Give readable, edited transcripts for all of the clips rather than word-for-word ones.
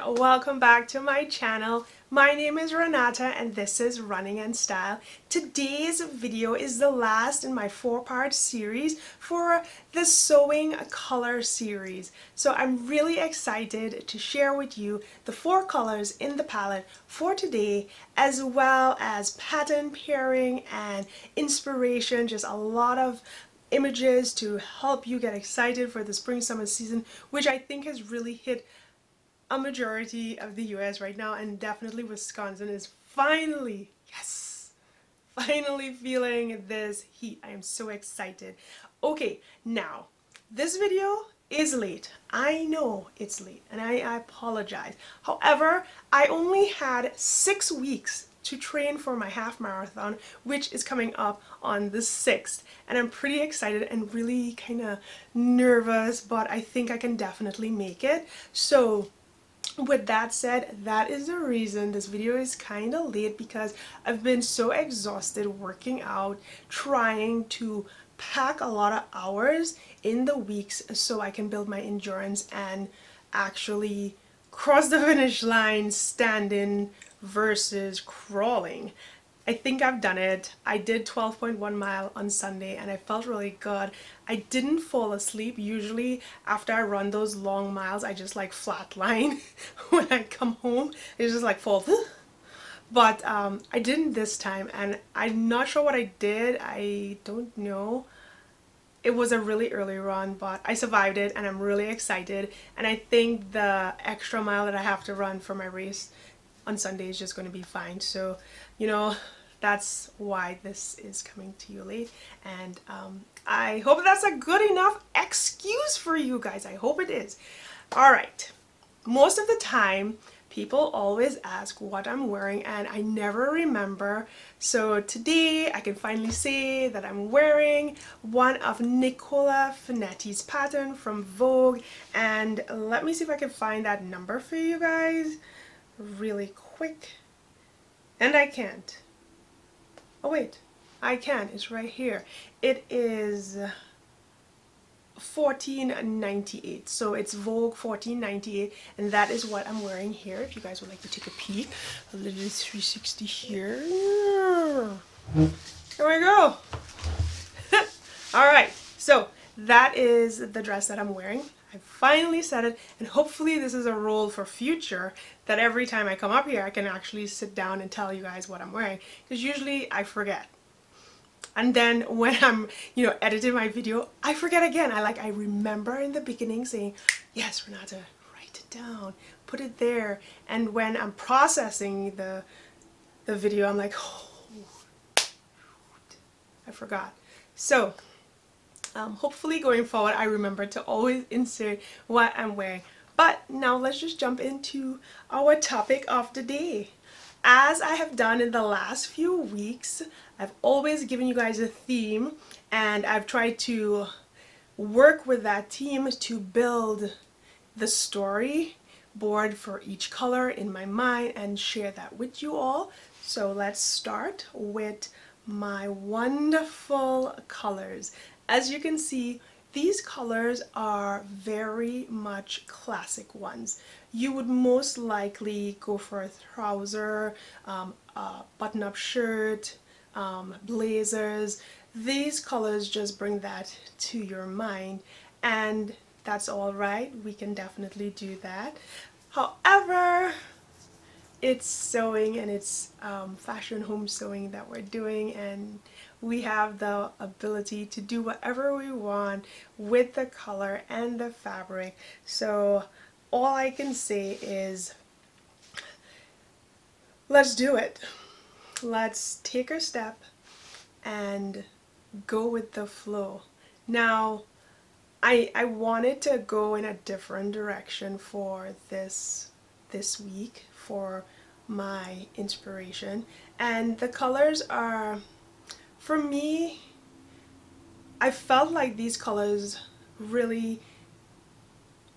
welcome back to my channel. My name is Renata and this is Running and Style. Today's video is the last in my 4-part series for the Sewing Color series. So I'm really excited to share with you the 4 colors in the palette for today, as well as pattern pairing and inspiration, just a lot of images to help you get excited for the spring summer season, which I think has really hit a majority of the US right now, and definitely Wisconsin is finally, yes, finally feeling this heat. I am so excited. Okay, now this video is late. I know it's late and I apologize. However, I only had 6 weeks to train for my half marathon, which is coming up on the 6th, and I'm pretty excited and really kind of nervous, but I think I can definitely make it. So with that said, that is the reason this video is kind of late, because I've been so exhausted working out, trying to pack a lot of hours in the weeks so I can build my endurance and actually cross the finish line standing versus crawling. I think I've done it. I did 12.1 mile on Sunday and I felt really good. I didn't fall asleep. Usually after I run those long miles, I just like flatline when I come home. It's just like fall. But I didn't this time, and I'm not sure what I did. I don't know. It was a really early run, but I survived it and I'm really excited. And I think the extra mile that I have to run for my race on Sunday is just going to be fine. So, you know, that's why this is coming to you late, and I hope that's a good enough excuse for you guys. I hope it is. Alright, most of the time people always ask what I'm wearing and I never remember, so today I can finally say that I'm wearing one of Nicola Finetti's pattern from Vogue, and let me see if I can find that number for you guys really quick. And I can't. Oh wait, I can. It's right here. It is 1498. So it's Vogue 1498, and that is what I'm wearing here. If you guys would like to take a peek, a little 360 here. Here we go. Alright, so that is the dress that I'm wearing. I finally said it, and hopefully this is a rule for future, that every time I come up here I can actually sit down and tell you guys what I'm wearing, because usually I forget. And then when I'm, editing my video, I forget again. I remember in the beginning saying, yes, Renata, write it down, put it there. And when I'm processing the video, I'm like, oh, I forgot. So hopefully going forward I remember to always insert what I'm wearing. But now let's just jump into our topic of the day. As I have done in the last few weeks, I've always given you guys a theme, and I've tried to work with that theme to build the story board for each color in my mind and share that with you all. So let's start with my wonderful colors. As you can see, these colors are very much classic ones. You would most likely go for a trouser, a button-up shirt, blazers. These colors just bring that to your mind, and that's all right. We can definitely do that. However, it's sewing, and it's fashion home sewing that we're doing, and we have the ability to do whatever we want with the color and the fabric. So all I can say is, let's do it. Let's take our step and go with the flow. Now, I wanted to go in a different direction for this week for my inspiration, and the colors are, for me, I felt like these colors really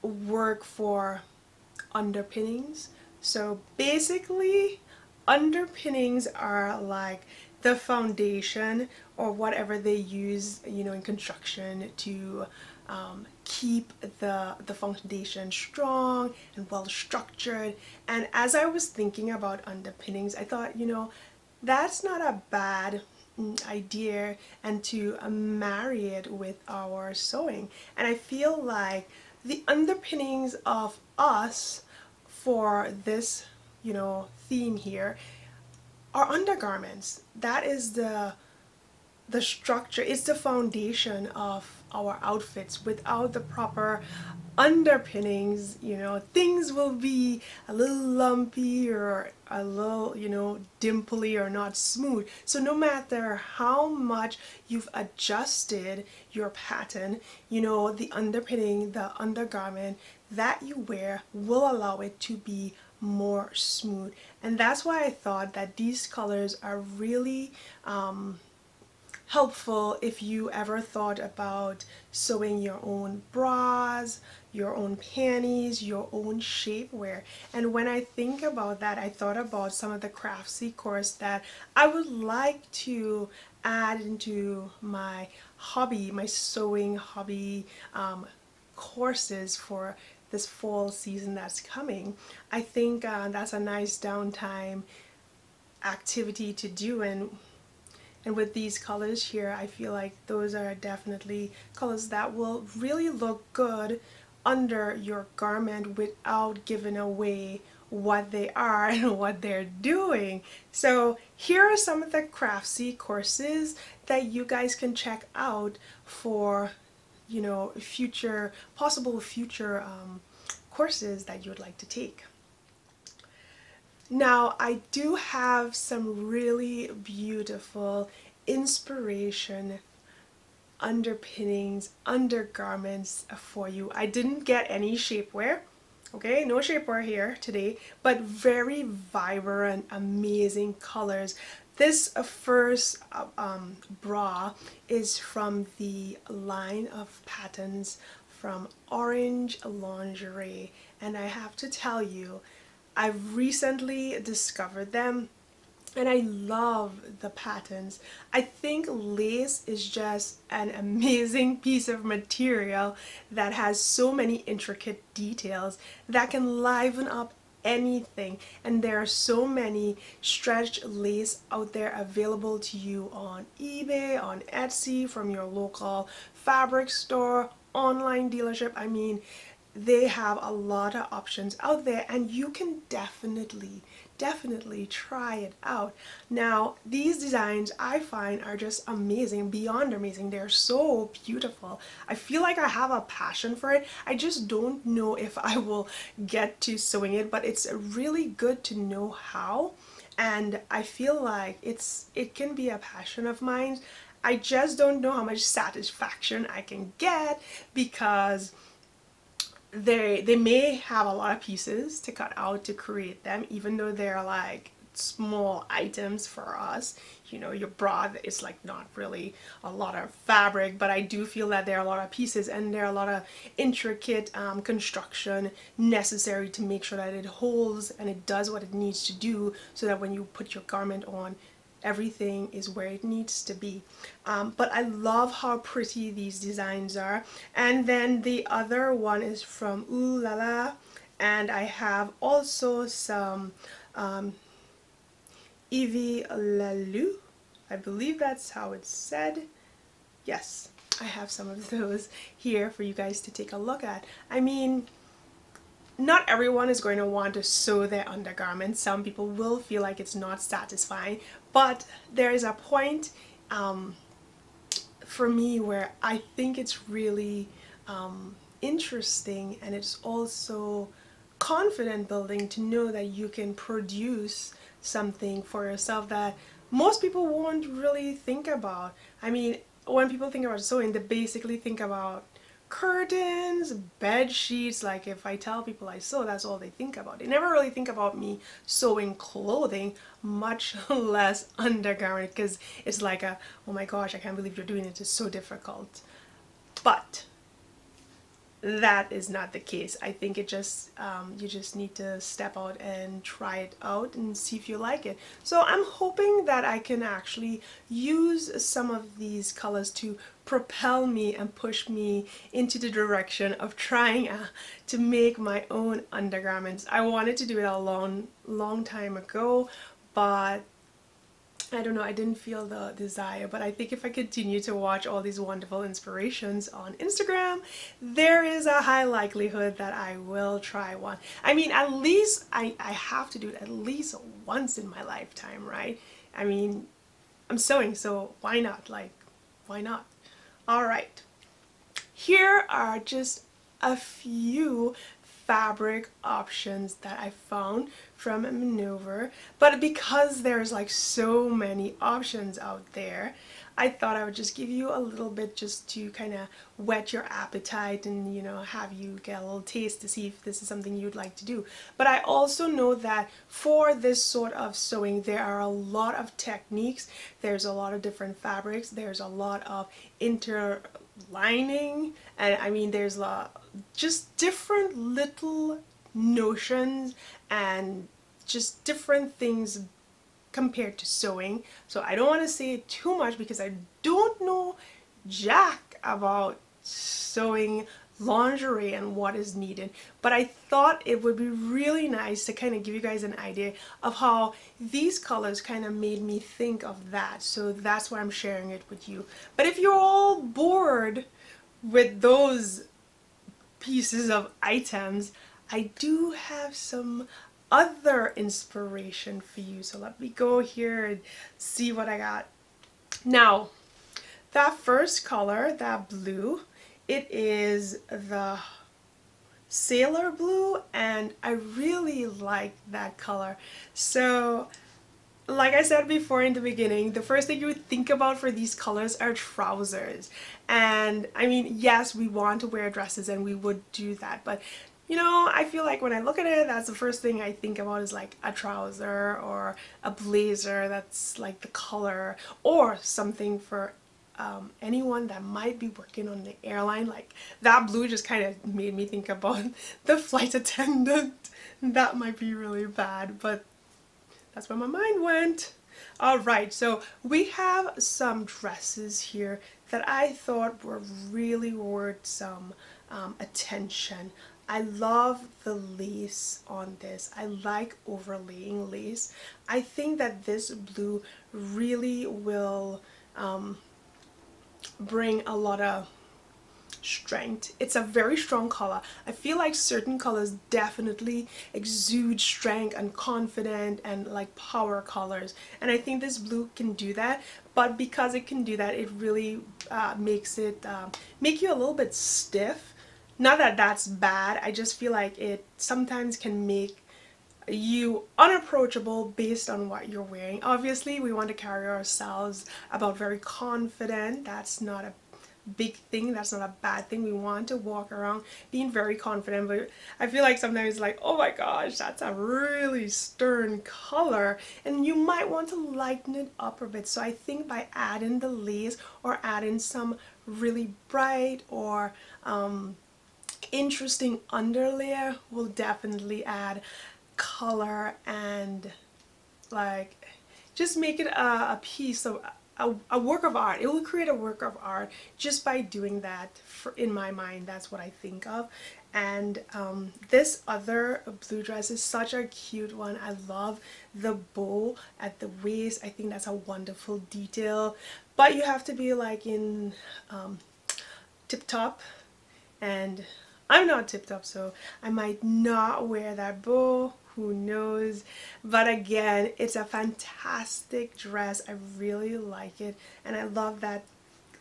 work for underpinnings. So basically, underpinnings are like the foundation or whatever they use, in construction to keep the foundation strong and well structured. And as I was thinking about underpinnings, I thought, you know, that's not a bad idea, and to marry it with our sewing. And I feel like the underpinnings of us for this, you know, theme here are undergarments. That is the structure, it's the foundation of our outfits. Without the proper underpinnings, you know, things will be a little lumpy or a little, you know, dimply or not smooth. So no matter how much you've adjusted your pattern, you know, the underpinning, the undergarment that you wear will allow it to be more smooth. And that's why I thought that these colors are really helpful if you ever thought about sewing your own bras, your own panties, your own shapewear. And when I think about that, I thought about some of the craftsy course that I would like to add into my hobby, my sewing hobby courses for this fall season that's coming. I think that's a nice downtime activity to do, and with these colors here, I feel like those are definitely colors that will really look good under your garment without giving away what they are and what they're doing. So here are some of the craftsy courses that you guys can check out for, you know, possible future courses that you would like to take. Now, I do have some really beautiful inspiration underpinnings, undergarments for you. I didn't get any shapewear, okay, no shapewear here today, but very vibrant, amazing colors. This first bra is from the line of patterns from Orange Lingerie, and I have to tell you, I've recently discovered them and I love the patterns. I think lace is just an amazing piece of material that has so many intricate details that can liven up anything, and there are so many stretched lace out there available to you on eBay, on Etsy, from your local fabric store, online dealership. I mean, they have a lot of options out there, and you can definitely try it out. Now, these designs I find are just amazing, beyond amazing. They're so beautiful. I feel like I have a passion for it. I just don't know if I will get to sewing it, but it's really good to know how, and I feel like it can be a passion of mine. I just don't know how much satisfaction I can get, because they may have a lot of pieces to cut out to create them, even though they're like small items for us. You know, your bra is like not really a lot of fabric, but I do feel that there are a lot of pieces and there are a lot of intricate construction necessary to make sure that it holds and it does what it needs to do, so that when you put your garment on, everything is where it needs to be. But I love how pretty these designs are. And then the other one is from Ooh La La, and I have also some Evie Lalou, I believe that's how it's said. Yes, I have some of those here for you guys to take a look at. I mean, not everyone is going to want to sew their undergarments. Some people will feel like it's not satisfying, but there is a point for me where I think it's really interesting, and it's also confident building to know that you can produce something for yourself that most people won't really think about. I mean, when people think about sewing, they basically think about curtains, bed sheets. Like, if I tell people I sew, that's all they think about. They never really think about me sewing clothing, much less undergarment, because it's like oh my gosh, I can't believe you're doing it, it's so difficult. But that is not the case. I think it just you just need to step out and try it out and see if you like it. So I'm hoping that I can actually use some of these colors to propel me and push me into the direction of trying to make my own undergarments. I wanted to do it a long time ago, but I don't know, I didn't feel the desire, but I think if I continue to watch all these wonderful inspirations on Instagram, there is a high likelihood that I will try one. I mean, at least I have to do it at least once in my lifetime, right? I mean, I'm sewing, so why not? Like, why not? All right. Here are just a few fabric options that I found from Minerva, but because there's like so many options out there, I thought I would just give you a little bit just to kind of whet your appetite and, you know, have you get a little taste to see if this is something you'd like to do. But I also know that for this sort of sewing there are a lot of techniques, there's a lot of different fabrics, there's a lot of interlining, and I mean there's just different little notions and just different things compared to sewing. So I don't want to say too much because I don't know jack about sewing lingerie and what is needed, but I thought it would be really nice to kind of give you guys an idea of how these colors kind of made me think of that. So that's why I'm sharing it with you. But if you're all bored with those pieces of items, I do have some other inspiration for you. So let me go here and see what I got. Now, that first color, that blue, it is the sailor blue, and I really like that color. So like I said before in the beginning, the first thing you would think about for these colors are trousers. And I mean, yes, we want to wear dresses and we would do that, but you know, I feel like when I look at it, that's the first thing I think about is like a trouser or a blazer that's like the color, or something for anyone that might be working on the airline. Like that blue just kind of made me think about the flight attendant. That might be really bad, but that's where my mind went. Alright, so we have some dresses here that I thought were really worth some attention. I love the lace on this. I like overlaying lace. I think that this blue really will bring a lot of strength. It's a very strong color. I feel like certain colors definitely exude strength and confident and like power colors, and I think this blue can do that. But because it can do that, it really makes it make you a little bit stiff. Not that that's bad, I just feel like it sometimes can make you unapproachable based on what you're wearing. Obviously we want to carry ourselves about very confident. That's not a big thing, that's not a bad thing. We want to walk around being very confident, but I feel like sometimes it's like, oh my gosh, that's a really stern color, and you might want to lighten it up a bit. So I think by adding the lace or adding some really bright or interesting underlayer will definitely add color and like just make it a piece of a work of art. It will create a work of art just by doing that. In my mind, that's what I think of. And this other blue dress is such a cute one. I love the bow at the waist. I think that's a wonderful detail, but you have to be like in tip top, and I'm not tip top, so I might not wear that bow. Who knows? But again, it's a fantastic dress. I really like it, and I love that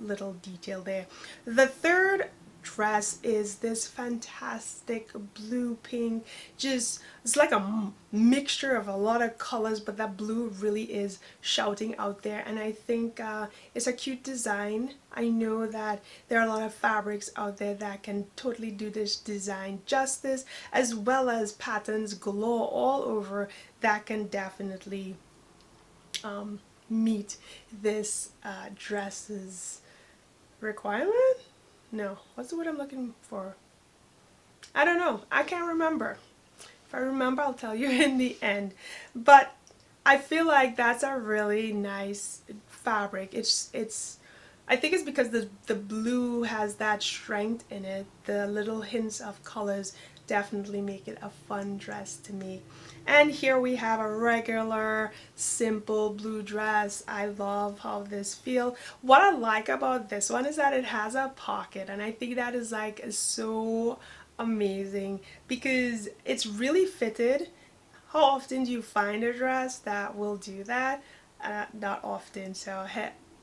little detail there. The third dress is this fantastic blue pink, just it's like a mixture of a lot of colors, but that blue really is shouting out there, and I think it's a cute design. I know that there are a lot of fabrics out there that can totally do this design justice, as well as patterns galore all over that can definitely meet this dress's requirement. No, what's the word I'm looking for? I don't know. I can't remember. If I remember, I'll tell you in the end. But I feel like that's a really nice fabric. I think it's because the blue has that strength in it. The little hints of colors definitely make it a fun dress to me. And here we have a regular simple blue dress. I love how this feels. What I like about this one is that it has a pocket, and I think that is like so amazing because it's really fitted. How often do you find a dress that will do that? Not often, so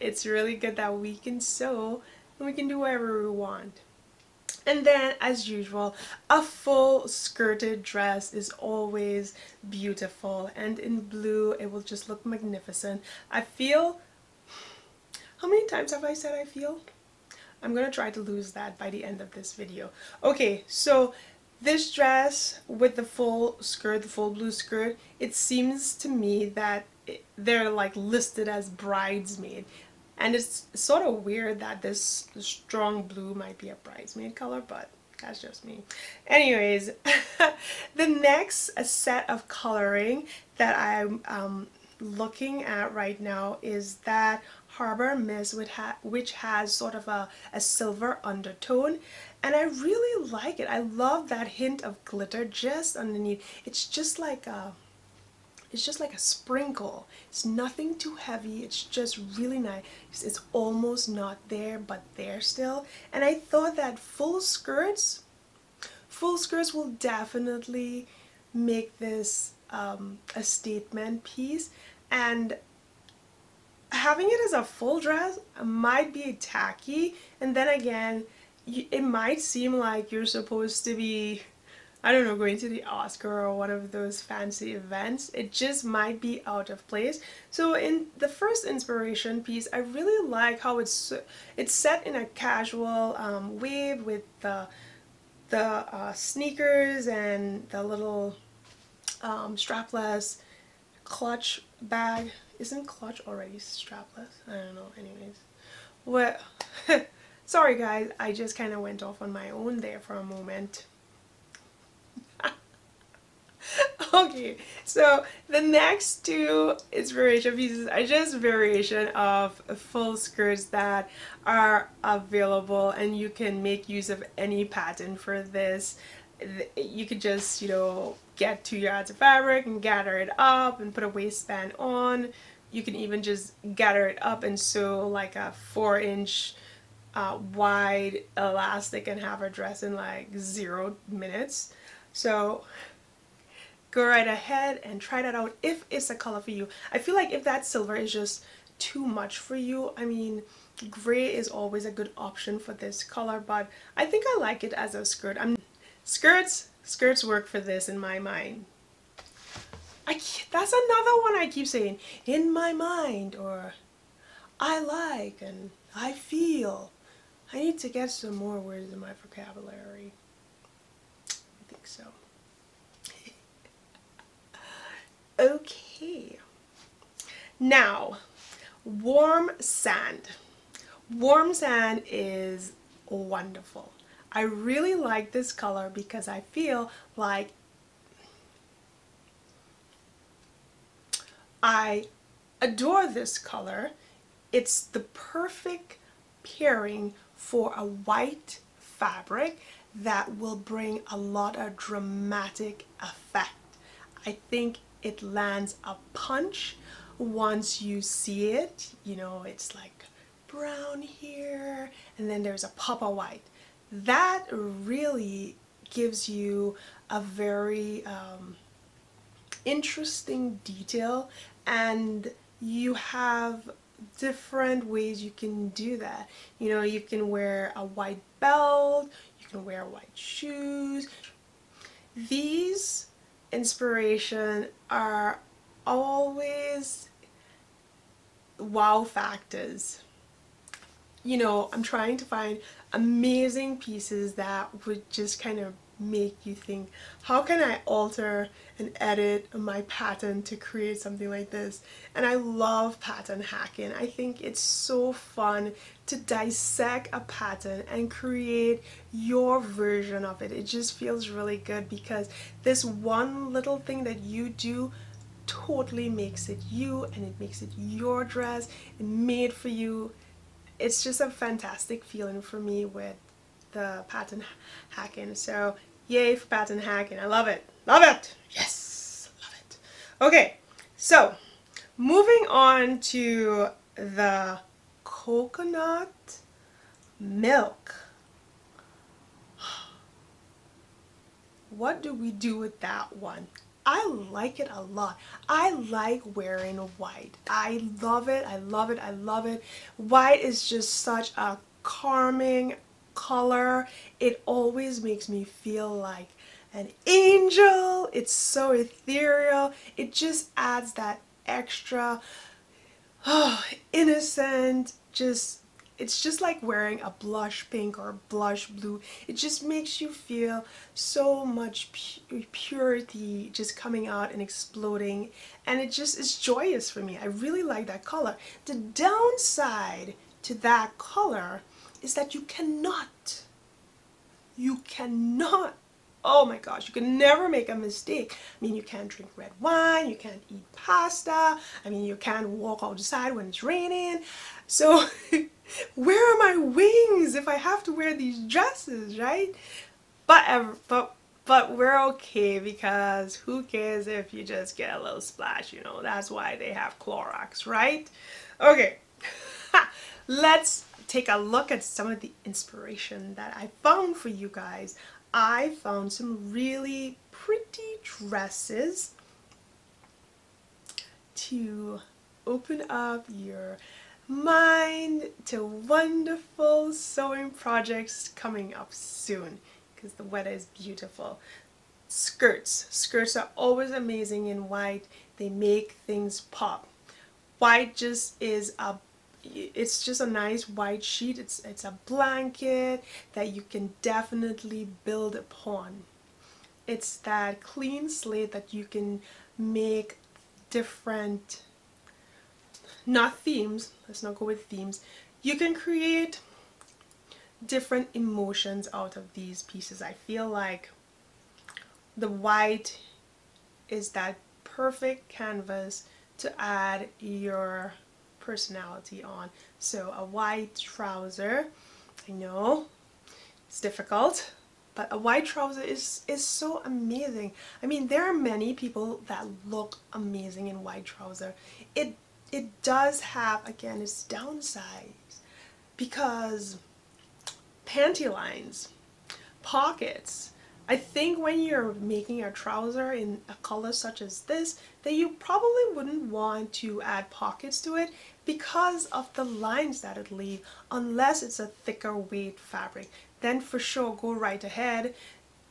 it's really good that we can sew and we can do whatever we want. And then, as usual, a full skirted dress is always beautiful, and in blue it will just look magnificent. I feel, how many times have I said I feel? I'm gonna try to lose that by the end of this video. Okay, so this dress with the full skirt, the full blue skirt, it seems to me that they're like listed as bridesmaid. And it's sort of weird that this strong blue might be a bridesmaid color, but that's just me. Anyways, the next set of coloring that I'm looking at right now is that Harbor Mist, which has sort of a silver undertone, and I really like it. I love that hint of glitter just underneath. It's just like a sprinkle. It's nothing too heavy. It's just really nice. It's almost not there, but there still. And I thought that full skirts will definitely make this a statement piece. And having it as a full dress might be tacky. And then again, it might seem like you're supposed to be, I don't know, going to the Oscar or one of those fancy events. It just might be out of place. So in the first inspiration piece, I really like how it's set in a casual wave with the sneakers and the little strapless clutch bag. Isn't clutch already strapless? I don't know. Anyways, what? Sorry guys, I just kind of went off on my own there for a moment. Okay, so the next two inspiration pieces are just variation of full skirts that are available, and you can make use of any pattern for this. You could just, you know, get 2 yards of fabric and gather it up and put a waistband on. You can even just gather it up and sew like a 4-inch wide elastic and have a dress in like 0 minutes. So go right ahead and try that out if it's a color for you. I feel like if that silver is just too much for you, I mean, gray is always a good option for this color, but I think I like it as a skirt. Skirts work for this in my mind. That's another one I keep saying, in my mind, or I like and I feel. I need to get some more words in my vocabulary. I think so. Okay, now warm sand. Warm sand is wonderful. I really like this color because I feel like I adore this color. It's the perfect pairing for a white fabric that will bring a lot of dramatic effect. I think it lands a punch once you see it. You know, it's like brown here and then there's a pop of white. That really gives you a very interesting detail, and you have different ways you can do that. You know, you can wear a white belt, you can wear white shoes. These inspiration are always wow factors. You know, I'm trying to find amazing pieces that would just kind of make you think, how can I alter and edit my pattern to create something like this? And I love pattern hacking. I think it's so fun to dissect a pattern and create your version of it. It just feels really good because this one little thing that you do totally makes it you, and it makes it your dress and made for you. It's just a fantastic feeling for me with the pattern hacking. So yay for pattern hacking. I love it. Love it. Yes, love it. Okay, so moving on to the coconut milk. What do we do with that one? I like it a lot. I like wearing white. I love it. I love it. I love it. White is just such a calming color. It always makes me feel like an angel. It's so ethereal. It just adds that extra innocent, it's just like wearing a blush pink or blush blue. It just makes you feel so much purity just coming out and exploding, and it just is joyous for me. I really like that color. The downside to that color is that you cannot, oh my gosh, you can never make a mistake. I mean, you can't drink red wine, you can't eat pasta, I mean, you can't walk outside when it's raining. So where are my wings if I have to wear these dresses, right? But we're okay, because who cares if you just get a little splash, you know? That's why they have Clorox, right? Okay, let's take a look at some of the inspiration that I found for you guys. I found some really pretty dresses to open up your mind to wonderful sewing projects coming up soon, because the weather is beautiful. Skirts are always amazing in white. They make things pop. White just is a it's just a nice white sheet. It's a blanket that you can definitely build upon. It's that clean slate that you can make different, not themes, let's not go with themes. You can create different emotions out of these pieces. I feel like the white is that perfect canvas to add your personality on. So a white trouser, I know it's difficult, but a white trouser is so amazing. I mean, there are many people that look amazing in white trouser. It does have, again, its downsides, because panty lines, pockets. I think when you're making a trouser in a color such as this, that you probably wouldn't want to add pockets to it because of the lines that it leaves, unless it's a thicker weight fabric. Then for sure go right ahead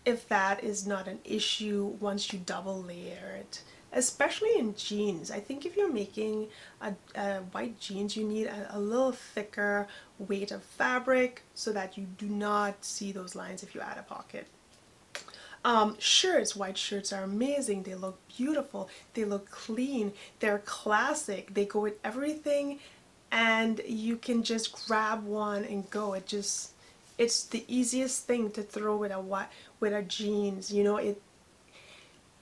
if that is not an issue once you double layer it. Especially in jeans. I think if you're making a white jeans, you need a little thicker weight of fabric so that you do not see those lines if you add a pocket. Shirts, white shirts are amazing. They look beautiful, they look clean, they're classic, they go with everything, and you can just grab one and go. It's the easiest thing to throw with a jeans, you know.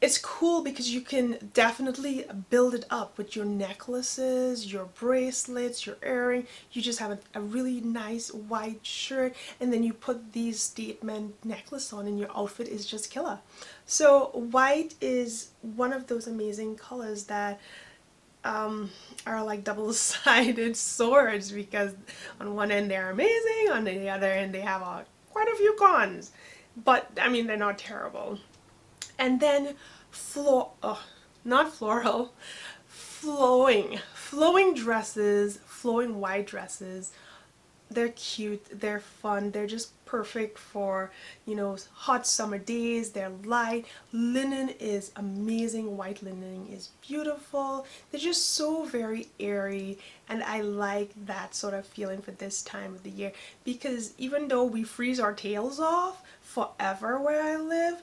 It's cool because you can definitely build it up with your necklaces, your bracelets, your earring. You just have a really nice white shirt, and then you put these statement necklace on and your outfit is just killer. So white is one of those amazing colors that are like double-sided swords, because on one end they're amazing, on the other end they have quite a few cons. But I mean, they're not terrible. And then not floral, flowing dresses, flowing white dresses they're cute, they're fun, they're just perfect for, you know, hot summer days. They're light. Linen is amazing. White linen is beautiful. They're just so very airy, and I like that sort of feeling for this time of the year, because even though we freeze our tails off forever where I live,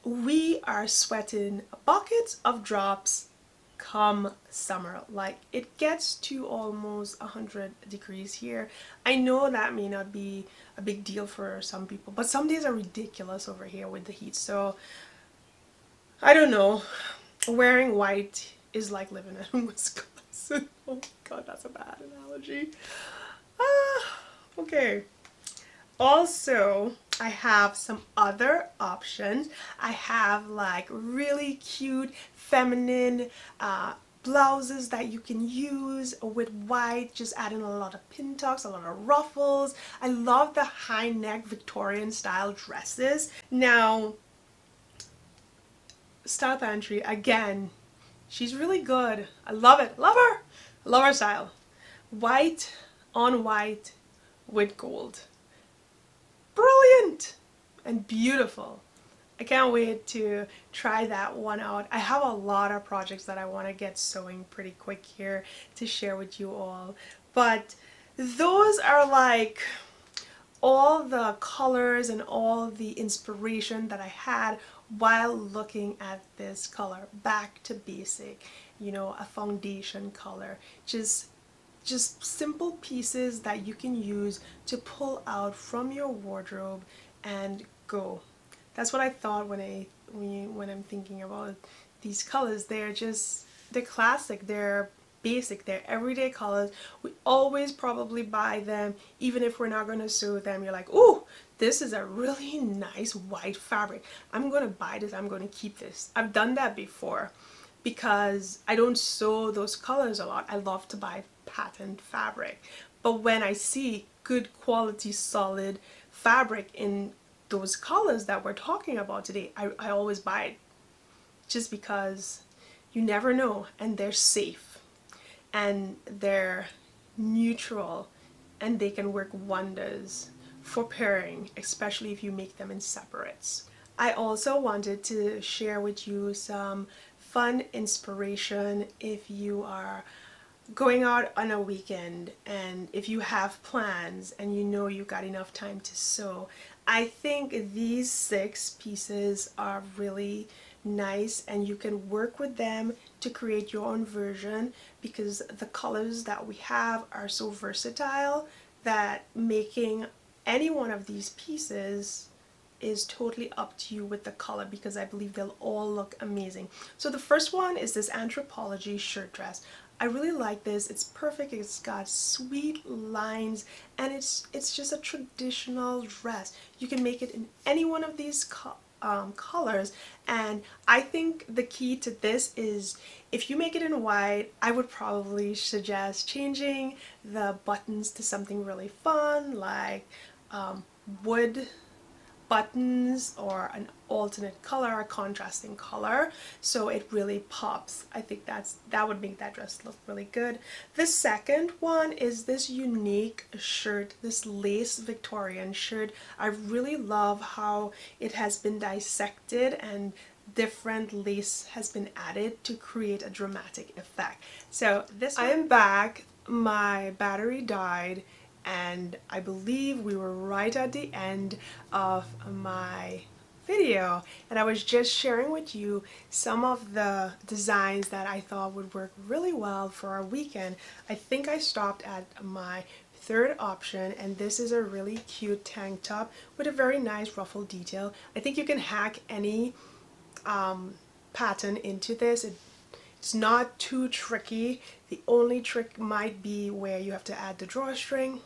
we are sweating buckets of drops come summer. Like, it gets to almost 100 degrees here. I know that may not be a big deal for some people, but some days are ridiculous over here with the heat. So I don't know, wearing white is like living in Wisconsin. Oh god, that's a bad analogy. Okay. Also, I have some other options. I have like really cute feminine blouses that you can use with white, just adding a lot of pin tucks, a lot of ruffles. I love the high neck Victorian style dresses. Now, Style Pantry, again, she's really good. I love it. Love her. I love her style. White on white with gold. Brilliant and beautiful. I can't wait to try that one out. I have a lot of projects that I want to get sewing pretty quick here to share with you all, but those are like all the colors and all the inspiration that I had while looking at this color. Back to basic, you know, a foundation color. Just simple pieces that you can use to pull out from your wardrobe and go. That's what I thought when I'm thinking about these colors. They're classic, they're basic, they're everyday colors. We always probably buy them, even if we're not going to sew them. You're like, ooh, this is a really nice white fabric. I'm going to buy this, I'm going to keep this. I've done that before because I don't sew those colors a lot. I love to buy patterned fabric, but when I see good quality solid fabric in those colors that we're talking about today, I always buy it, just because you never know, and they're safe and they're neutral and they can work wonders for pairing, especially if you make them in separates. I also wanted to share with you some fun inspiration if you are going out on a weekend and if you have plans and you know you got enough time to sew. I think these 6 pieces are really nice, and you can work with them to create your own version, because the colors that we have are so versatile that making any one of these pieces is totally up to you with the color, because I believe they'll all look amazing. So the first one is this Anthropology shirt dress. I really like this. It's perfect. It's got sweet lines, and it's just a traditional dress. You can make it in any one of these colors, and I think the key to this is if you make it in white, I would probably suggest changing the buttons to something really fun, like wood buttons, or an alternate color, a contrasting color, so it really pops. I think that would make that dress look really good. The second one is this unique shirt, this lace Victorian shirt. I really love how it has been dissected and different lace has been added to create a dramatic effect. So I am back. My battery died, and I believe we were right at the end of my video, and I was just sharing with you some of the designs that I thought would work really well for our weekend. I think I stopped at my third option, and this is a really cute tank top with a very nice ruffle detail. I think you can hack any pattern into this. It's not too tricky. The only trick might be where you have to add the drawstring.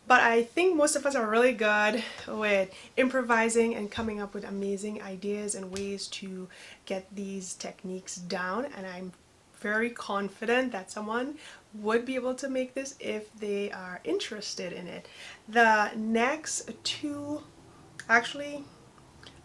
But I think most of us are really good with improvising and coming up with amazing ideas and ways to get these techniques down, and I'm very confident that someone would be able to make this if they are interested in it. The next 2, actually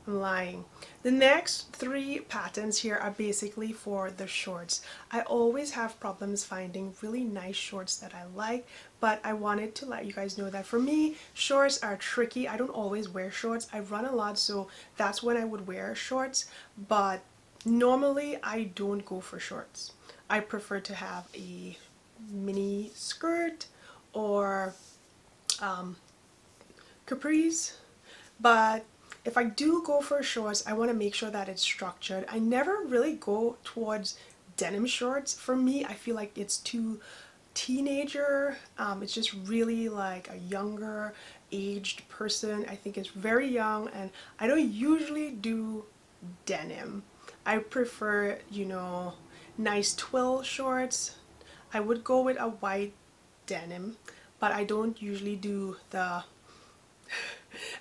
I'm lying. The next three patterns here are basically for the shorts. I always have problems finding really nice shorts that I like, but I wanted to let you guys know that for me, shorts are tricky. I don't always wear shorts. I run a lot, so that's when I would wear shorts, but normally I don't go for shorts. I prefer to have a mini skirt or capris, but if I do go for shorts, I want to make sure that it's structured. I never really go towards denim shorts. For me, I feel like it's too teenager. It's just really like a younger aged person. I think it's very young, and I don't usually do denim. I prefer, you know, nice twill shorts. I would go with a white denim, but I don't usually do the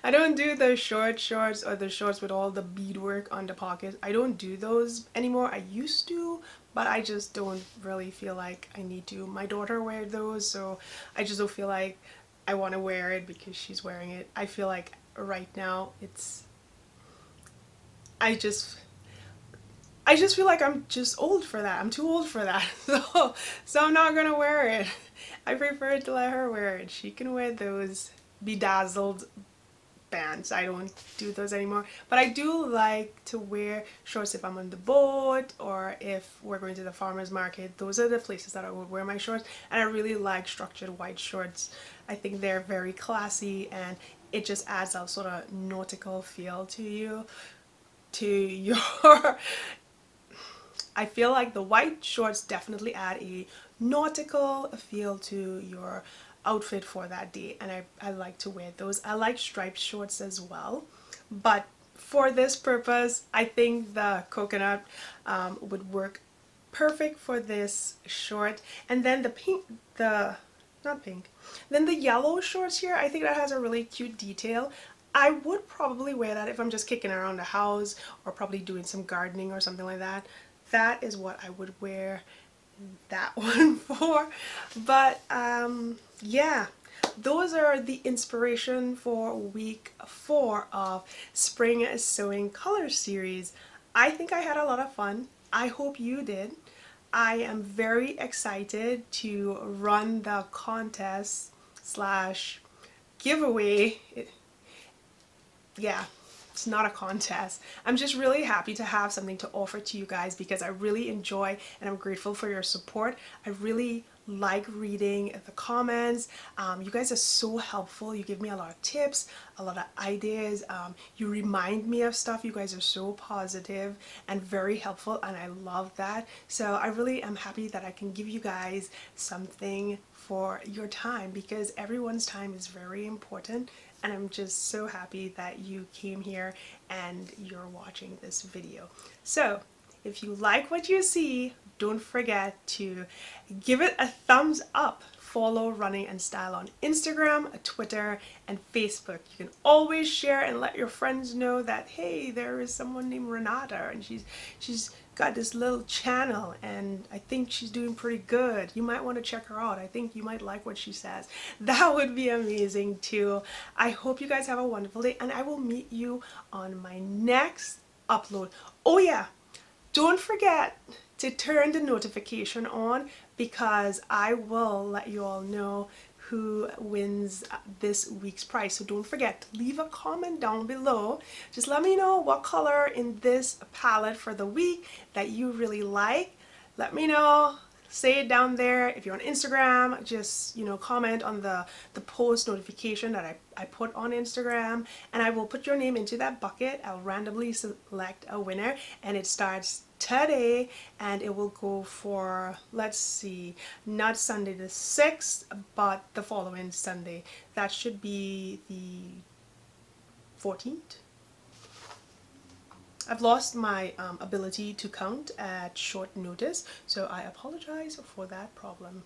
I don't do the short shorts or the shorts with all the beadwork on the pockets. I don't do those anymore. I used to, but I just don't really feel like I need to. My daughter wears those, so I just don't feel like I want to wear it because she's wearing it. I feel like right now I just feel like I'm just old for that. I'm too old for that. So I'm not gonna wear it. I prefer to let her wear it. She can wear those bedazzled bands. I don't do those anymore, but I do like to wear shorts if I'm on the boat or if we're going to the farmer's market. Those are the places that I would wear my shorts, and I really like structured white shorts. I think they're very classy, and it just adds a sort of nautical feel to you, to your I feel like the white shorts definitely add a nautical feel to your outfit for that day, and I like to wear those. I like striped shorts as well, but for this purpose I think the coconut would work perfect for this short. And then the pink, not pink, then the yellow shorts here, I think that has a really cute detail. I would probably wear that if I'm just kicking around the house or probably doing some gardening or something like that. That is what I would wear that one for. But yeah, those are the inspiration for week 4 of Spring Sewing Color Series. I think I had a lot of fun. I hope you did. I am very excited to run the contest slash giveaway. Yeah, it's not a contest. I'm just really happy to have something to offer to you guys because I really enjoy and I'm grateful for your support. I really like reading the comments. You guys are so helpful. You give me a lot of tips, a lot of ideas. You remind me of stuff. You guys are so positive and very helpful, and I love that. So I really am happy that I can give you guys something for your time, because everyone's time is very important, and I'm just so happy that you came here and you're watching this video. So if you like what you see, don't forget to give it a thumbs up. Follow Running and Style on Instagram, Twitter, and Facebook. You can always share and let your friends know that, hey, there is someone named Renata and she's got this little channel and I think she's doing pretty good. You might want to check her out. I think you might like what she says. That would be amazing too. I hope you guys have a wonderful day, and I will meet you on my next upload. Oh yeah, don't forget to turn the notification on, because I will let you all know who wins this week's prize. So don't forget to leave a comment down below. Just let me know what color in this palette for the week that you really like. Let me know. Say it down there. If you're on Instagram, just, you know, comment on the post notification that I put on Instagram, and I will put your name into that bucket. I'll randomly select a winner, and it starts today, and it will go for, let's see, not Sunday the 6th, but the following Sunday. That should be the 14th. I've lost my ability to count at short notice, so I apologize for that problem.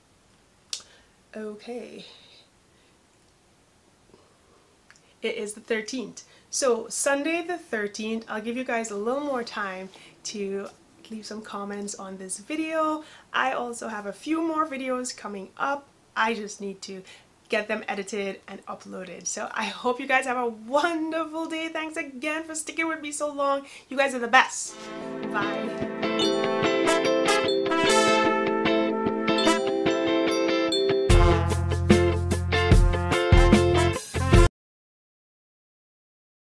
Okay. It is the 13th. So Sunday the 13th, I'll give you guys a little more time to leave some comments on this video. I also have a few more videos coming up. I just need to get them edited and uploaded. So I hope you guys have a wonderful day. Thanks again for sticking with me so long. You guys are the best. Bye.